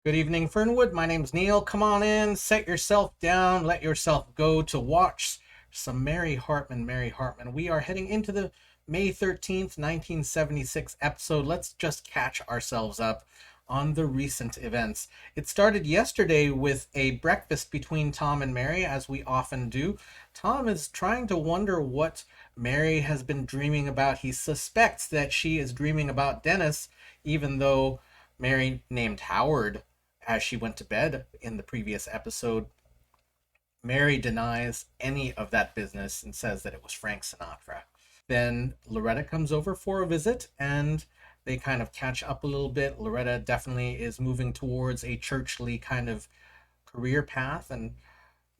Good evening, Fernwood. My name's Neil. Come on in, set yourself down, let yourself go to watch some Mary Hartman. Mary Hartman. We are heading into the May 13th, 1976 episode. Let's just catch ourselves up on the recent events. It started yesterday with a breakfast between Tom and Mary, as we often do. Tom is trying to wonder what Mary has been dreaming about. He suspects that she is dreaming about Dennis, even though Mary named Howard as she went to bed in the previous episode. Mary denies any of that business and says that it was Frank Sinatra. Then Loretta comes over for a visit and they kind of catch up a little bit. Loretta definitely is moving towards a churchly kind of career path, and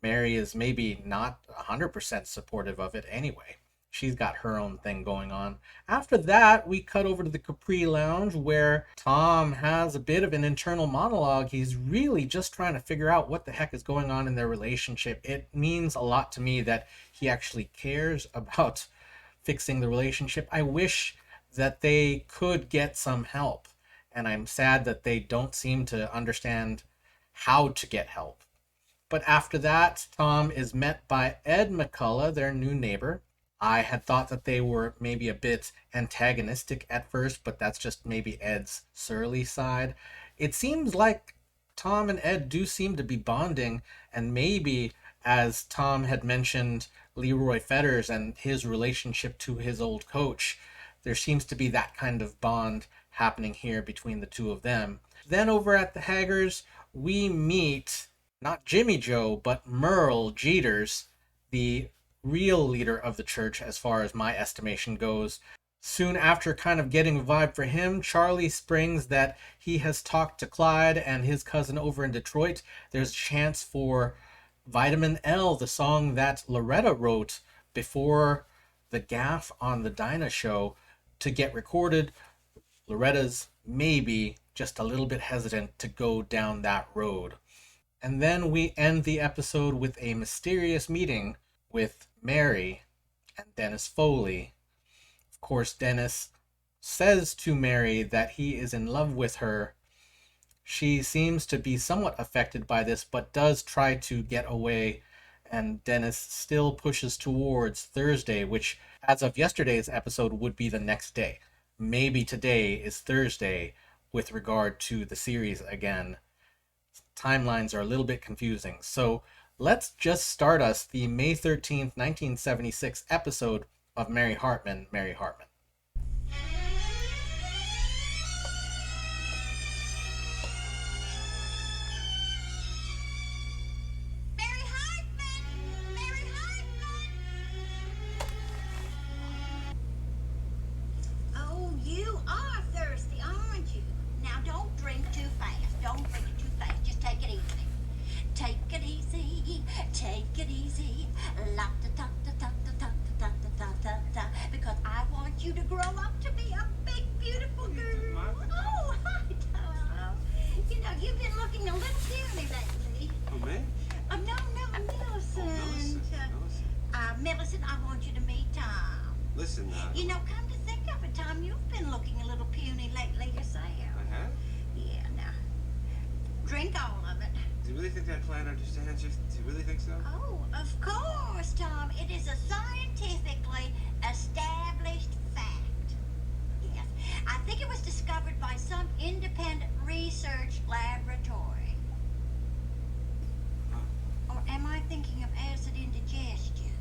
Mary is maybe not 100% supportive of it anyway. She's got her own thing going on. After that, we cut over to the Capri Lounge where Tom has a bit of an internal monologue. He's really just trying to figure out what the heck is going on in their relationship. It means a lot to me that he actually cares about fixing the relationship. I wish that they could get some help, and I'm sad that they don't seem to understand how to get help. But after that, Tom is met by Ed McCullough, their new neighbor. I had thought that they were maybe a bit antagonistic at first, but that's just maybe Ed's surly side. It seems like Tom and Ed do seem to be bonding, and maybe, as Tom had mentioned, Leroy Fetters and his relationship to his old coach, there seems to be that kind of bond happening here between the two of them. Then over at the Haggers, we meet not Jimmy Joe, but Merle Jeters, the real leader of the church as far as my estimation goes. Soon after kind of getting a vibe for him, Charlie springs that he has talked to Clyde and his cousin over in Detroit. There's a chance for Vitamin L, the song that Loretta wrote before the gaffe on the Dinah show, to get recorded. Loretta's maybe just a little bit hesitant to go down that road. And then we end the episode with a mysterious meeting with Mary and Dennis Foley. Of course, Dennis says to Mary that he is in love with her. She seems to be somewhat affected by this, but does try to get away, and Dennis still pushes towards Thursday, which, as of yesterday's episode, would be the next day. Maybe today is Thursday with regard to the series again. Timelines are a little bit confusing. So let's just start us the May 13th, 1976 episode of Mary Hartman, Mary Hartman. Mary Hartman! Mary Hartman! Oh, you are thirsty, aren't you? Now, don't drink too fast. Don't drink it too fast. Just take it easy. Take it easy. Take it easy. La da da da da da da da da da da. Because I want you to grow up to be a big, beautiful girl. Oh, hi, Tom. You know, you've been looking a little puny lately. Oh, me? No, Millicent. Millicent, I want you to meet Tom. Listen, You know, come to think of it, Tom, you've been looking a little puny lately yourself. I have? Yeah, now, drink all of it. Do you really think that plan understands you? Do you really think so? Oh, of course, Tom. It is a scientifically established fact. Yes, I think it was discovered by some independent research laboratory. Or am I thinking of acid indigestion?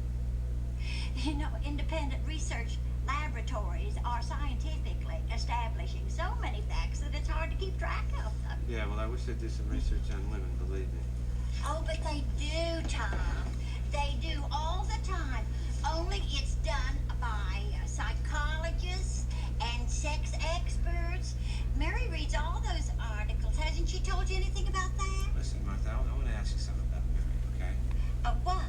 You know, independent research laboratories are scientifically establishing so many facts that it's hard to keep track of them. Yeah, well, I wish they'd do some research on women, believe me. Oh, but they do, Tom. They do all the time. Only it's done by psychologists and sex experts. Mary reads all those articles. Hasn't she told you anything about that? Listen, Martha, I want to ask you something about Mary, okay? What?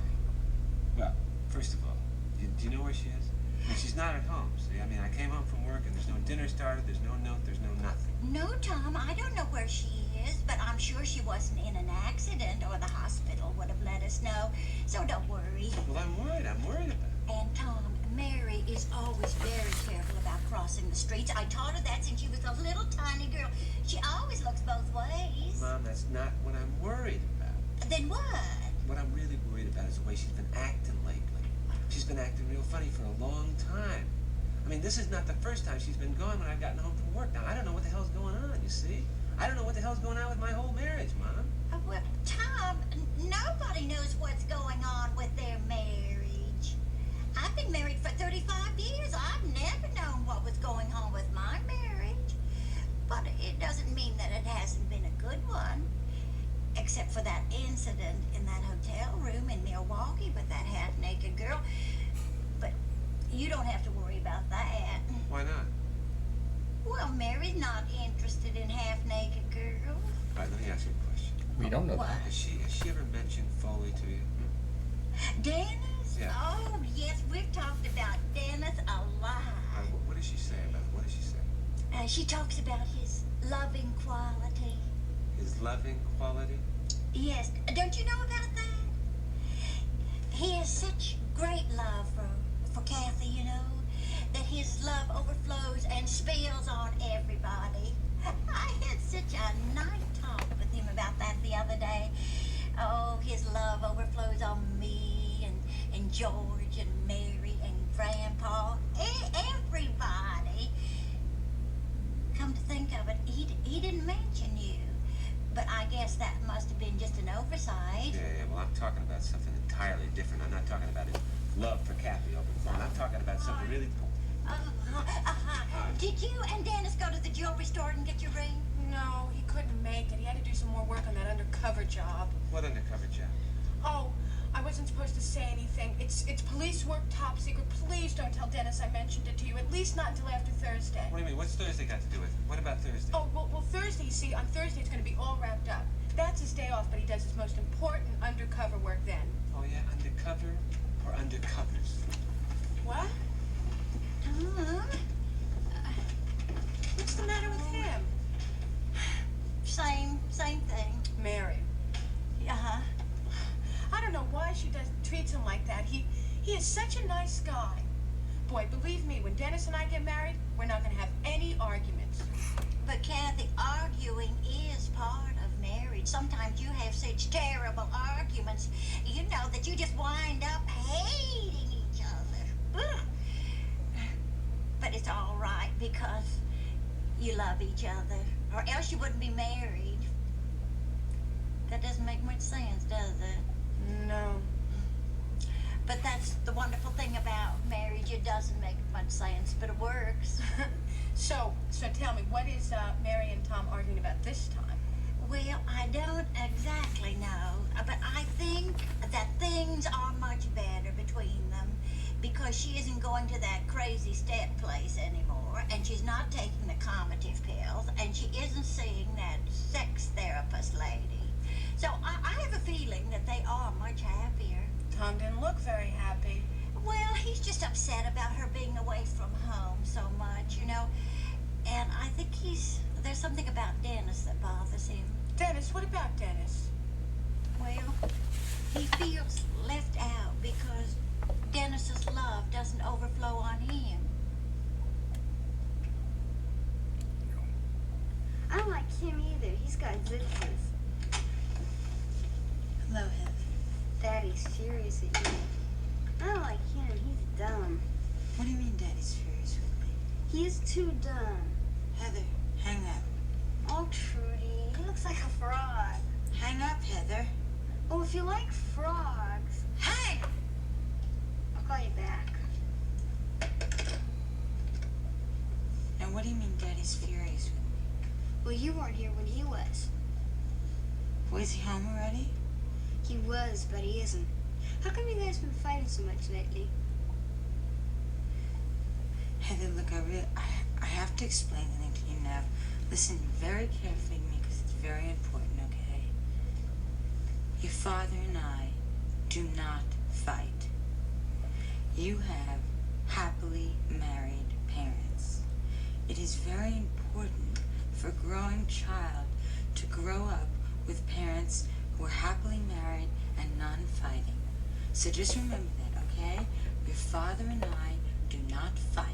Well, first of all, do you know where she is? I mean, she's not at home, see? I mean, I came home from work and there's no dinner started, there's no note, there's no nothing. No, Tom, I don't know where she is, but I'm sure she wasn't in an accident or the hospital would have let us know. So don't worry. Well, I'm worried about it. And Tom, Mary is always very careful about crossing the streets. I taught her that since she was a little tiny girl. She always Then what? What I'm really worried about is the way she's been acting lately. She's been acting real funny for a long time. I mean, this is not the first time she's been gone when I've gotten home from work. Now, I don't know what the hell's going on, you see? I don't know what the hell's going on with my whole marriage, Mom. Well, Tom, nobody knows what's going on with their marriage. I've been married for 35 years. I've never known what was going on with my marriage. But it doesn't mean that it hasn't been a good one. Except for that incident in that hotel room in Milwaukee with that half-naked girl. But you don't have to worry about that. Why not? Well, Mary's not interested in half-naked girls. All right, let me ask you a question. We don't know What? that. Has she ever mentioned Foley to you? Dennis? Yeah. Oh, yes, we've talked about Dennis a lot. What does she say about it? What does she say? She talks about his loving quality. His loving quality? Yes, don't you know about that? He has such great love for Kathy, you know, that his love overflows and spills on everybody. I had such a nice talk with him about that the other day. Oh, his love overflows on me and George and Mary and Grandpa, everybody. Come to think of it, he didn't mention you. But I guess that must have been just an oversight. Yeah, well, I'm talking about something entirely different. I'm not talking about his love for Kathy over the phone. I'm talking about something really... Did you and Dennis go to the jewelry store and get your ring? No, he couldn't make it. He had to do some more work on that undercover job. What undercover job? Oh, I wasn't supposed to say anything. It's police work, top secret. Please don't tell Dennis I mentioned it to you. At least not until after Thursday. What do you mean? What's Thursday got to do with it? What about Thursday? Oh, well, Thursday, you see, on Thursday it's going to be all wrapped up. That's his day off, but he does his most important undercover work then. Oh, yeah, undercover or undercovers? What? What's the matter with him? Same thing. Mary. Uh-huh. I don't know why she treats him like that. He is such a nice guy. Boy, believe me, when Dennis and I get married, we're not going to have any arguments. But Kathy, arguing is part of marriage. Sometimes you have such terrible arguments, you know, that you just wind up hating each other. Ugh. But it's all right because you love each other, or else you wouldn't be married. That doesn't make much sense, does it? No. But that's the wonderful thing about marriage. It doesn't make much sense, but it works. So tell me, what is Mary and Tom arguing about this time? Well, I don't exactly know, but I think that things are much better between them because she isn't going to that crazy step place anymore, and she's not taking the comative pills, and she isn't seeing that sex therapist lady. So I have a feeling that they are much happier. Tom didn't look very happy. Well, he's just upset about her being away from home so much, you know. And I think there's something about Dennis that bothers him. Dennis, what about Dennis? Well, he feels left out because Dennis's love doesn't overflow on him. I don't like him either. He's got zitzes. Hello, Heather. Daddy's furious at you. I don't like him. He's dumb. What do you mean Daddy's furious with me? He is too dumb. Heather, hang up. Oh, Trudy, he looks like a frog. Hang up, Heather. Oh, if you like frogs, Hang! I'll call you back. Now, what do you mean Daddy's furious with me? Well, you weren't here when he was. Was he home already? He was, but he isn't. How come you guys been fighting so much lately? Heather, look, I have to explain something to you now. Listen very carefully to me because it's very important, okay? Your father and I do not fight. You have happily married parents. It is very important for a growing child to grow up with parents who are happily married and non-fighting. So just remember that, okay? Your father and I do not fight.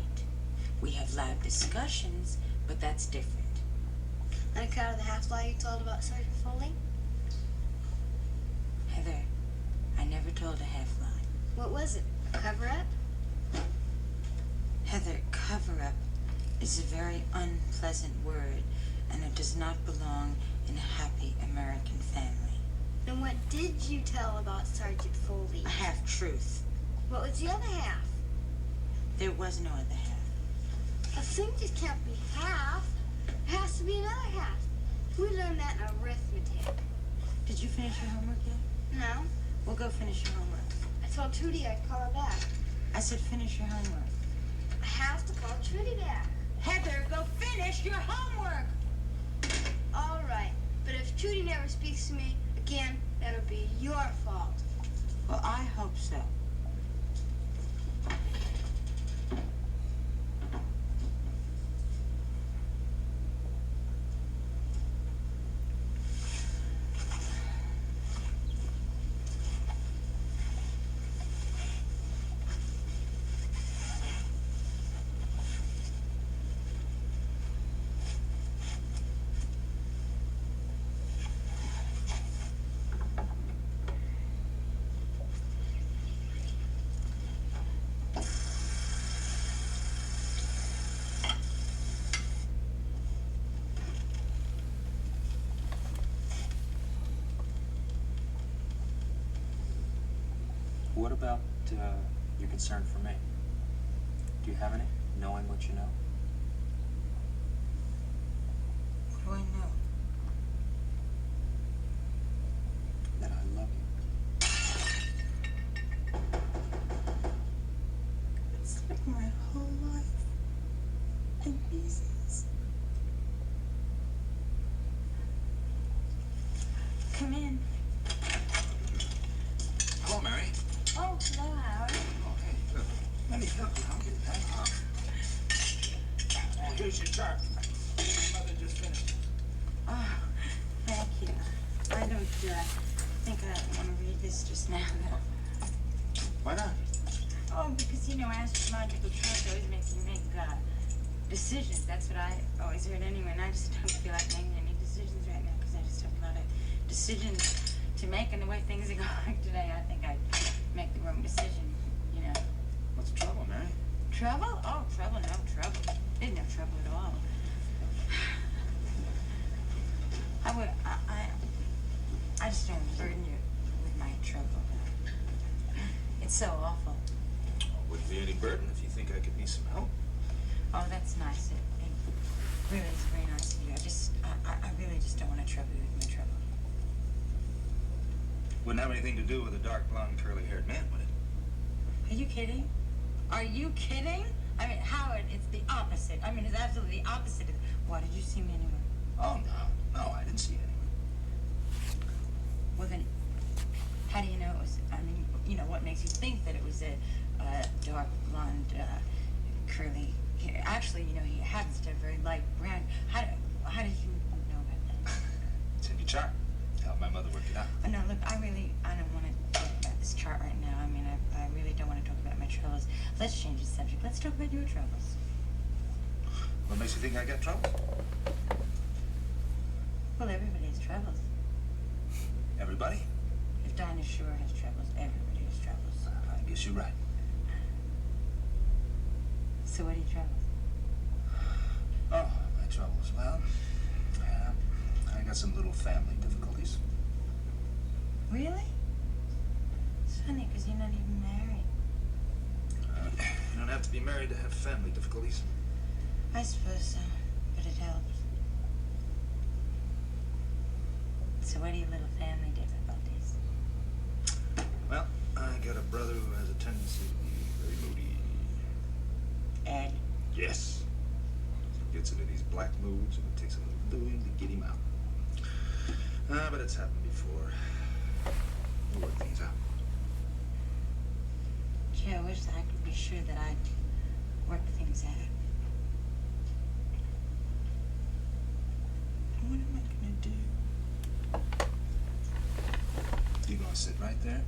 We have loud discussions, but that's different. On account of the half lie you told about Sergeant Foley? never told a half lie. What was it? A cover-up? Heather, cover-up is a very unpleasant word, and it does not belong in a happy American family. Then what did you tell about Sergeant Foley? A half-truth. What was the other half? There was no other half. A thing just can't be half. It has to be another half. We learned that in arithmetic. Did you finish your homework yet? No. Well, go finish your homework. I told Trudy I'd call her back. I said finish your homework. I have to call Trudy back. Heather, go finish your homework! All right. But if Trudy never speaks to me again, that'll be your fault. Well, I hope so. What about your concern for me? Do you have any, knowing what you know? What do I know? That I love you. It's like my whole life in pieces. Come in. Hello, Mary. Oh, hello, Howard. Oh, hey, look. Let me help you. I'll get that. Oh, here's your chart. Your mother just finished. Oh, thank you. I don't think I want to read this just now, though. Why not? Oh, because, astrological charts always make you make decisions. That's what I always heard anyway, and I just don't feel like making any decisions right now because I just have a lot of decisions to make, and the way things are going today, I think I'd make the wrong decision, What's the trouble, Mary? Trouble? Oh, trouble, no trouble. There's no trouble at all. I just don't want to burden you with my trouble. It's so awful. Wouldn't be any burden if you think I could be some help. Oh, that's nice. It really is very nice of you. I really just don't want to trouble you with my trouble. Wouldn't have anything to do with a dark, blonde, curly-haired man, would it? Are you kidding? Are you kidding? I mean, Howard, it's the opposite. I mean, it's absolutely the opposite. Why did you see me anyway? Oh, no, I didn't see it anyway. Well, then, how do you know it was, what makes you think that it was a dark, blonde, curly hair? Actually, he happens to have very light brown. How did you know about that? It's in your chart. Help my mother work it out. Oh, no, look, I don't want to talk about this chart right now. I mean, I really don't want to talk about my troubles. Let's change the subject. Let's talk about your troubles. What makes you think I got trouble? Well, everybody has troubles. Everybody? If Dinah Shore has troubles, everybody has troubles. I guess you're right. So what are your troubles? Oh, my troubles. Well, I got some little family difficulties. Really? It's funny, because you're not even married. You don't have to be married to have family difficulties. I suppose so, but it helps. So what are your little family difficulties? Well, I got a brother who has a tendency to be very moody. Ed? Yes. He gets into these black moods, and it takes a little doing to get him out. But it's happened before. We'll work things out. Gee, I wish that I could be sure that I'd work things out. What am I gonna do? You're gonna sit right there,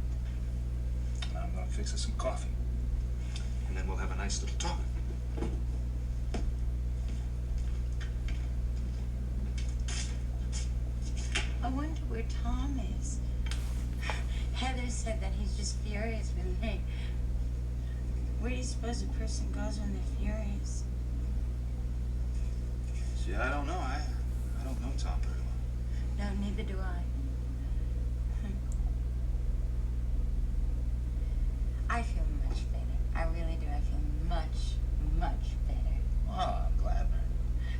and I'm gonna fix us some coffee. And then we'll have a nice little talk. I wonder where Tom is. Heather, brother said that he's just furious with me. Where do you suppose a person goes when they're furious? See, I don't know. I don't know Tom very well. No, neither do I. I feel much better. I really do. I feel much, much better. Oh, I'm glad, man.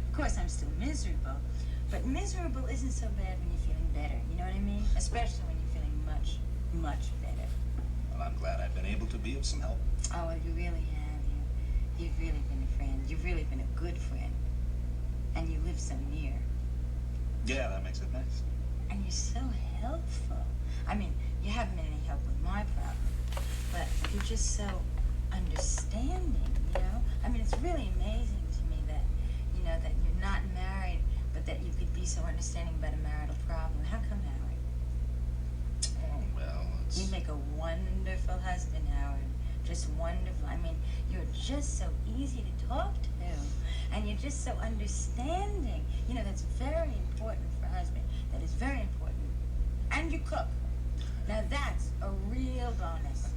Of course, I'm still miserable, but miserable isn't so bad when you're feeling better. You know what I mean? Especially when you're feeling much, much better. Well, I'm glad I've been able to be of some help. Oh, well, you really have. You've really been a friend. You've really been a good friend. And you live so near. Yeah, that makes it nice. And you're so helpful. I mean, you haven't been any help with my problem, but you're just so understanding, you know? I mean, it's really amazing to me that, you know, that you're not married, but that you could be so understanding about a marital problem. How come, Howard? Oh, well, it's... You make a wonderful husband, Howard. Just wonderful. I mean, you're just so easy to talk to. And you're just so understanding. You know, that's very important for a husband. That is very important. And you cook. Now that's a real bonus.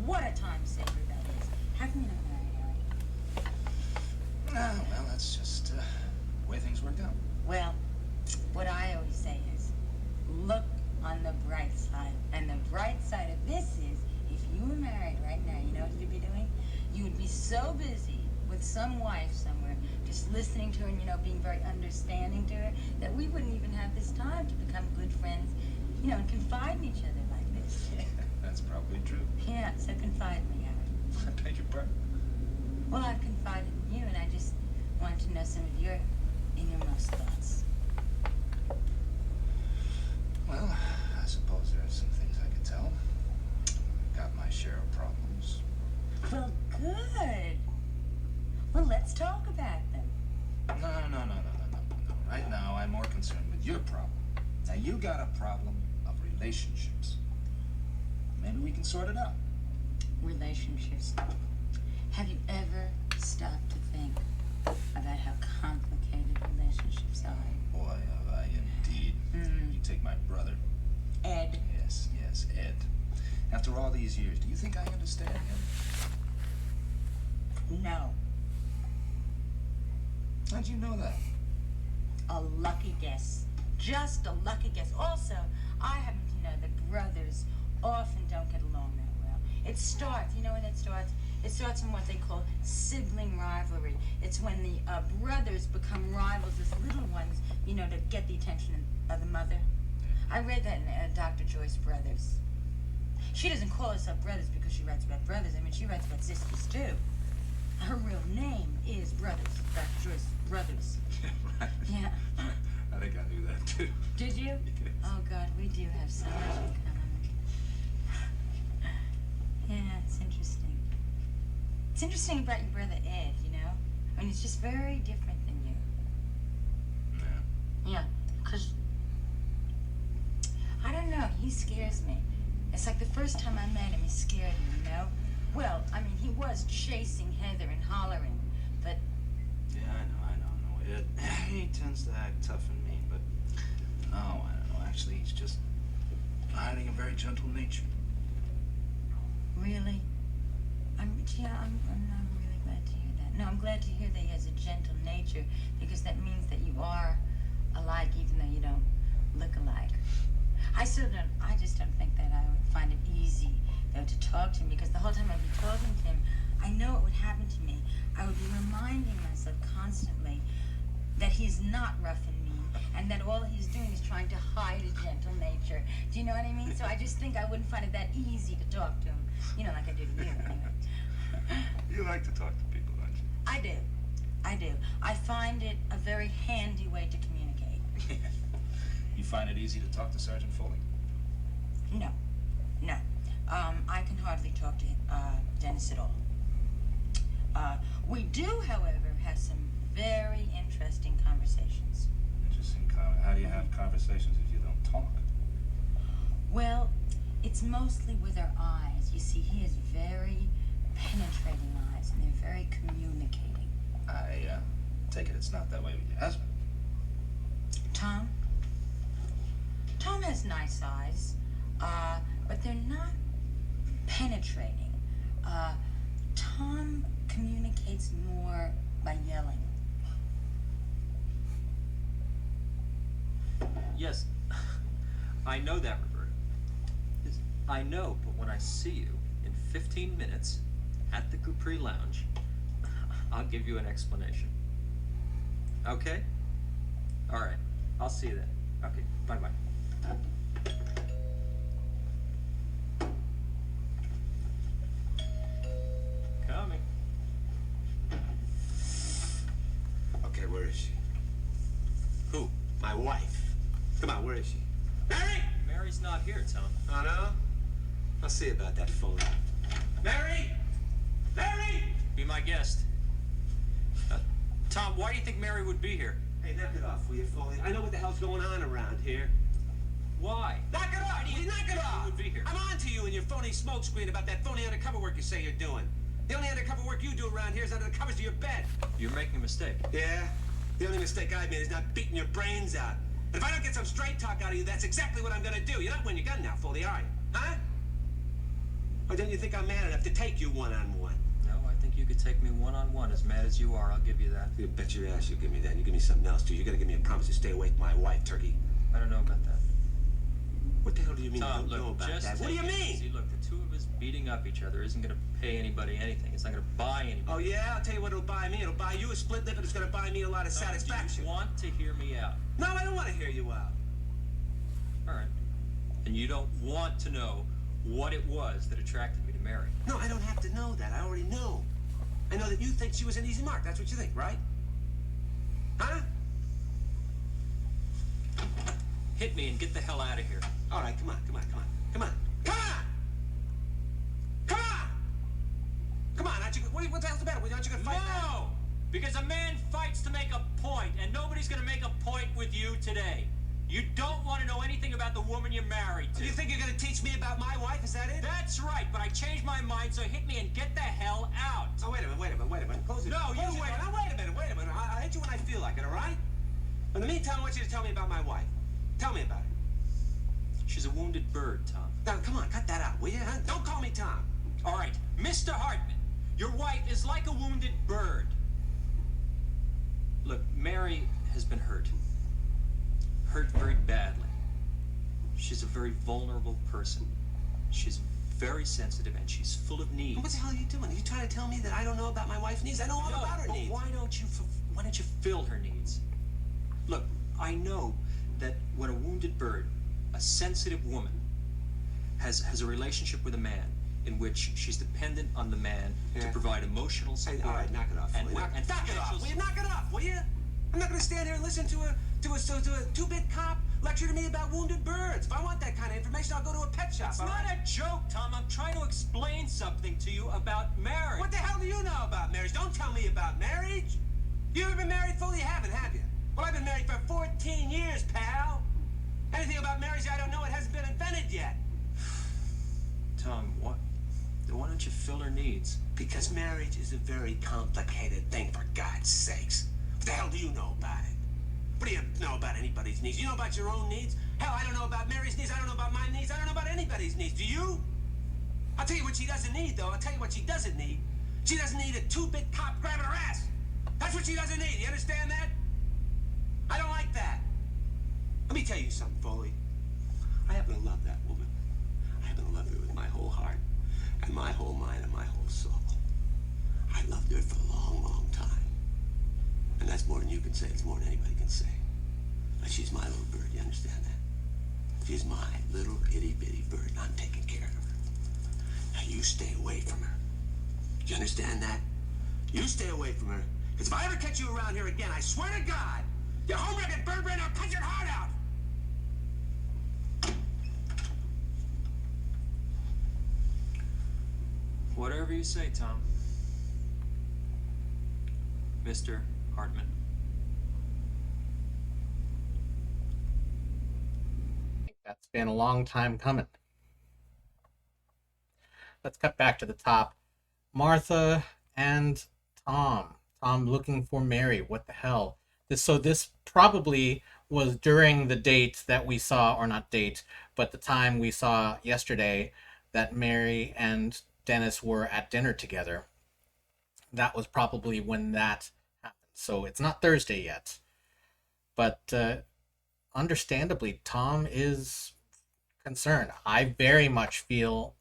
What a time saver that is. How come you're not married, Howard? Oh, well, that's just the way things worked out. Well, what I always say is, look on the bright side. And the bright side of this is, if you were married right now, you know what you'd be doing? You would be so busy with some wife somewhere, just listening to her and, you know, being very understanding to her, that we wouldn't even have this time to become good friends, you know, and confide in each other like this. Yeah, that's probably true. Yeah, so confide in me, Howard. I beg your pardon. Well, I've confided in you, and I just want to know some of your innermost thoughts. Well, I suppose there are some things I could tell. Got my share of problems. Well, good. Well, let's talk about them. No. Right now, I'm more concerned with your problem. Now, you got a problem of relationships. Maybe we can sort it out. Relationships. Have you ever stopped to think about how complicated relationships are? Boy, have I indeed. You take my brother. Ed. Yes, Ed. After all these years, do you think I understand him? No. How'd you know that? A lucky guess. Just a lucky guess. Also, I happen to know that brothers often don't get along that well. It starts, you know when it starts? It starts in what they call sibling rivalry. It's when the brothers become rivals as little ones, you know, to get the attention of the mother. I read that in Dr. Joyce Brothers. She doesn't call herself Brothers because she writes about brothers. I mean, she writes about sisters, too. Her real name is Brothers, Dr. Joyce Brothers. Right. Yeah. I think I knew that, too. Did you? Yes. Oh, God, we do have so much in common. Yeah, it's interesting. It's interesting about your brother Ed, you know? I mean, it's just very different than you. Yeah. Yeah, because, I don't know, he scares me. It's like the first time I met him, he scared me, you know? Well, I mean, he was chasing Heather and hollering, but... Yeah, I know. He tends to act tough and mean, but... No, I don't know. Actually, he's just hiding a very gentle nature. Really? I'm really glad to hear that. No, I'm glad to hear that he has a gentle nature, because that means that you are alike, even though you don't look alike. I just don't think that I would find it easy, though, to talk to him, because the whole time I'd be talking to him, I know it would happen to me. I would be reminding myself constantly that he's not rough and mean, and that all he's doing is trying to hide a gentle nature. Do you know what I mean? So I just think I wouldn't find it that easy to talk to him, you know, like I do to you, anyway. You like to talk to people, don't you? I do. I find it a very handy way to communicate. You find it easy to talk to Sergeant Foley? No. I can hardly talk to Dennis at all. We do, however, have some very interesting conversations. Interesting. How do you have conversations if you don't talk? Well, it's mostly with our eyes. You see, he has very penetrating eyes, and they're very communicating. I take it it's not that way with your husband. Tom has nice eyes, but they're not penetrating. Tom communicates more by yelling. Yes, I know that, Roberta. Yes, I know, but when I see you in 15 minutes at the Capri Lounge, I'll give you an explanation. Okay? All right. I'll see you then. Okay. Bye-bye. Coming. Okay, where is she? Who? My wife. Come on, where is she? Mary! Mary's not here, Tom. Oh, no? I'll see about that phone. Mary! Mary! Be my guest. Tom, why do you think Mary would be here? Hey, knock it off, will you, Foley? I know what the hell's going on around here. Why? Knock it off! Will you knock it off? Would be here. I'm on to you and your phony smokescreen about that phony undercover work you say you're doing. The only undercover work you do around here is under the covers of your bed. You're making a mistake. Yeah? The only mistake I've made is not beating your brains out. And if I don't get some straight talk out of you, that's exactly what I'm gonna do. You're not winning your gun now, Foley, are you? Huh? Or don't you think I'm man enough to take you one-on-one? No, I think you could take me one-on-one. As mad as you are, I'll give you that. You bet your ass you'll give me that. And you give me something else, too. You gotta give me a promise to stay away from my wife, Turkey. I don't know about that. What the hell do you mean Tom, you don't know look, about just that? What do you take it mean? easy. Look, the two of us beating up each other isn't going to pay anybody anything. It's not going to buy anybody. Oh, yeah? I'll tell you what it'll buy me. It'll buy you a split lip, and it's gonna buy me a lot of Tom, satisfaction. do you want to hear me out? No, I don't want to hear you out. All right. And you don't want to know what it was that attracted me to Mary. No, I don't have to know that. I already know. I know that you think she was an easy mark. That's what you think, right? Huh? Hit me and get the hell out of here. All right, come on, come on, come on, come on, come on! Come on! Come on, aren't you, what the hell's the matter? Aren't you gonna fight now? No! Because a man fights to make a point, and nobody's going to make a point with you today. You don't want to know anything about the woman you're married to. You think you're gonna teach me about my wife? Is that it? That's right, but I changed my mind, so hit me and get the hell out. Oh, wait a minute, wait a minute, wait a minute. Close it. No, Close you it. wait. Now, wait a minute, wait a minute. I'll hit you when I feel like it, all right? In the meantime, I want you to tell me about my wife. Tell me about her. She's a wounded bird, Tom. Now, come on, cut that out, will you? Huh? Don't call me Tom. All right, Mr. Hartman, your wife is like a wounded bird. Look, Mary has been hurt. Hurt very badly. She's a very vulnerable person. She's very sensitive and she's full of needs. What the hell are you doing? Are you trying to tell me that I don't know about my wife's needs? I know all No, about her but needs. why don't you fill her needs? Look, I know that when a wounded bird, a sensitive woman, has a relationship with a man in which she's dependent on the man to Yeah. provide emotional Hey, support. all right, knock it off. And, will you? knock Knock it off. financial Will you knock it off, will you? I'm not going to stand here and listen to a two-bit cop lecture to me about wounded birds. If I want that kind of information, I'll go to a pet shop. It's all not right? a joke, Tom. I'm trying to explain something to you about marriage. What the hell do you know about marriage? Don't tell me about marriage. You ever been married fully? You haven't, have you? Well, I've been married for 14 years, pal. Anything about marriage I don't know, it hasn't been invented yet. Tom, why don't you fill her needs? Because marriage is a very complicated thing, for God's sakes. What the hell do you know about it? What do you know about anybody's needs? You know about your own needs? Hell, I don't know about Mary's needs. I don't know about my needs. I don't know about anybody's needs. Do you? I'll tell you what she doesn't need, though. I'll tell you what she doesn't need. She doesn't need a two-bit cop grabbing her ass. That's what she doesn't need. You understand that? I don't like that. Let me tell you something, Foley. I happen to love that woman. I happen to love her with my whole heart and my whole mind and my whole soul. I loved her for a long, long time. And that's more than you can say. It's more than anybody can say. But she's my little bird. You understand that? She's my little itty-bitty bird, and I'm taking care of her. Now, you stay away from her. Do you understand that? You stay away from her. Because if I ever catch you around here again, I swear to God, your home-wrecking bird brain, I'll cut your heart out. Whatever you say, Tom. Mr. Hartman. That's been a long time coming. Let's cut back to the top. Martha and Tom. Tom looking for Mary. What the hell? This probably was during the date that we saw, or not date, but the time we saw yesterday that Mary and Dennis were at dinner together. That was probably when that happened. So it's not Thursday yet. But understandably, Tom is concerned. I very much feel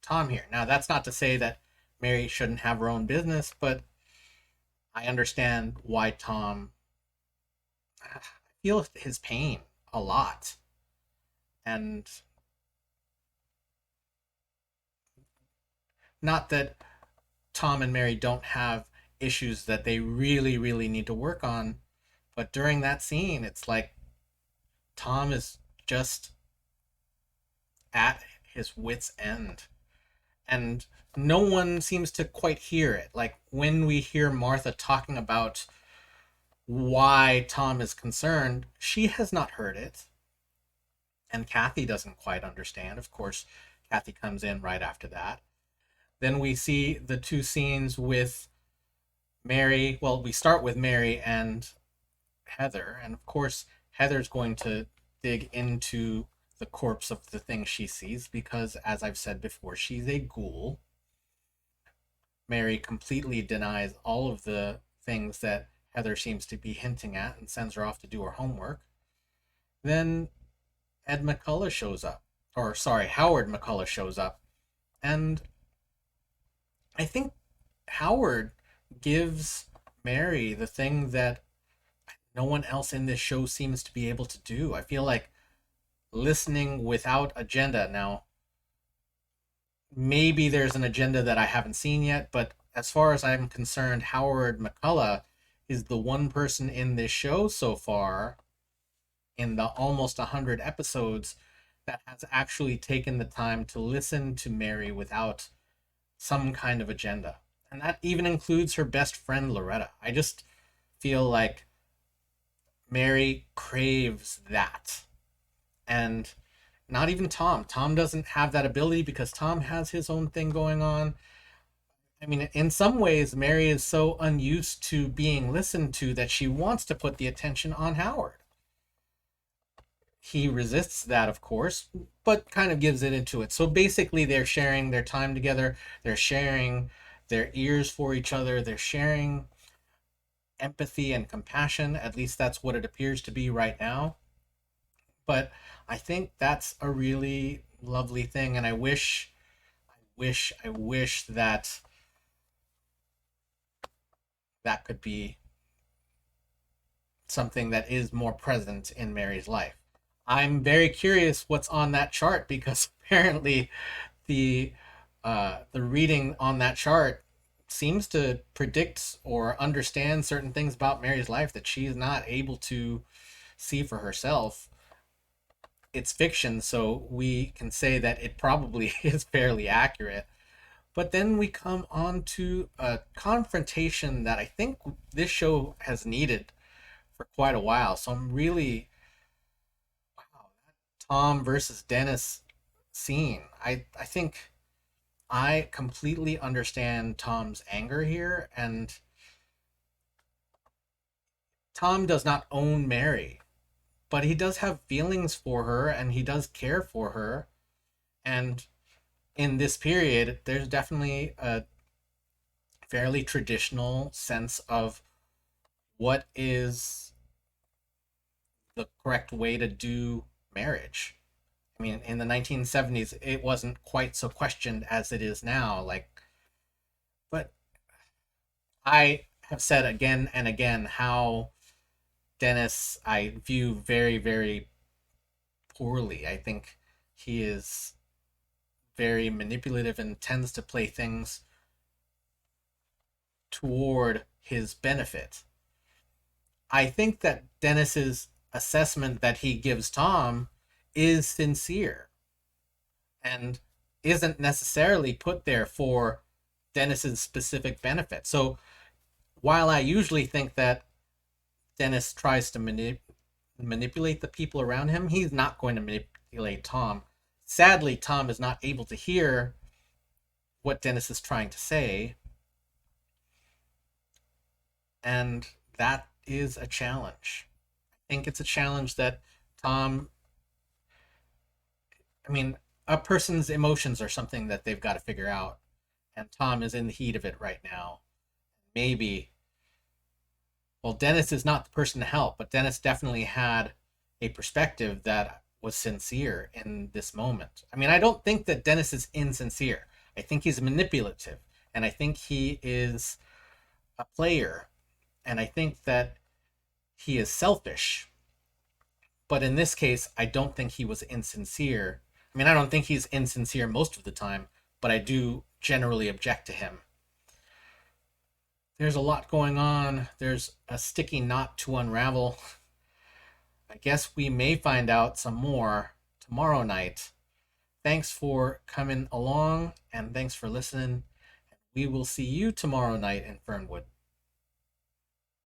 Tom here. Now, that's not to say that Mary shouldn't have her own business, but I understand why Tom, I feel his pain a lot. And not that Tom and Mary don't have issues that they really, really need to work on, but during that scene, it's like Tom is just at his wits' end. And no one seems to quite hear it. Like when we hear Martha talking about why Tom is concerned, she has not heard it. And Kathy doesn't quite understand. Of course, Kathy comes in right after that. Then we see the two scenes with Mary. Well, we start with Mary and Heather. And of course, Heather's going to dig into the corpse of the thing she sees because, as I've said before, she's a ghoul. Mary completely denies all of the things that Heather seems to be hinting at and sends her off to do her homework. Then Ed McCullough shows up, or sorry, Howard McCullough shows up, and I think Howard gives Mary the thing that no one else in this show seems to be able to do. I feel like listening without agenda. Now, maybe there's an agenda that I haven't seen yet, but as far as I'm concerned, Howard McCullough is the one person in this show so far, in the almost 100 episodes, that has actually taken the time to listen to Mary without some kind of agenda. And that even includes her best friend, Loretta. I just feel like Mary craves that. And not even Tom. Tom doesn't have that ability because Tom has his own thing going on. I mean, in some ways, Mary is so unused to being listened to that she wants to put the attention on Howard. He resists that, of course, but kind of gives it into it. So basically, they're sharing their time together. They're sharing their ears for each other. They're sharing empathy and compassion. At least that's what it appears to be right now. But I think that's a really lovely thing, and I wish that that could be something that is more present in Mary's life. I'm very curious what's on that chart because apparently the the reading on that chart seems to predict or understand certain things about Mary's life that she's not able to see for herself. It's fiction, so we can say that it probably is fairly accurate. But then we come on to a confrontation that I think this show has needed for quite a while. So I'm really, wow, that Tom versus Dennis scene. I think I completely understand Tom's anger here, and Tom does not own Mary, but he does have feelings for her and he does care for her. And in this period, there's definitely a fairly traditional sense of what is the correct way to do marriage. I mean, in the 1970s, it wasn't quite so questioned as it is now. Like, but I have said again and again how Dennis I view very, very poorly. I think he is very manipulative and tends to play things toward his benefit. I think that Dennis's assessment that he gives Tom is sincere and isn't necessarily put there for Dennis's specific benefit. So while I usually think that Dennis tries to manipulate the people around him, he's not going to manipulate Tom. Sadly, Tom is not able to hear what Dennis is trying to say, and that is a challenge. I think it's a challenge that Tom, I mean, a person's emotions are something that they've got to figure out, and Tom is in the heat of it right now. Maybe, well, Dennis is not the person to help, but Dennis definitely had a perspective that was sincere in this moment. I mean, I don't think that Dennis is insincere. I think he's manipulative, and I think he is a player, and I think that he is selfish. But in this case, I don't think he was insincere. I mean, I don't think he's insincere most of the time, but I do generally object to him. There's a lot going on. There's a sticky knot to unravel. I guess we may find out some more tomorrow night. Thanks for coming along, and thanks for listening. We will see you tomorrow night in Fernwood.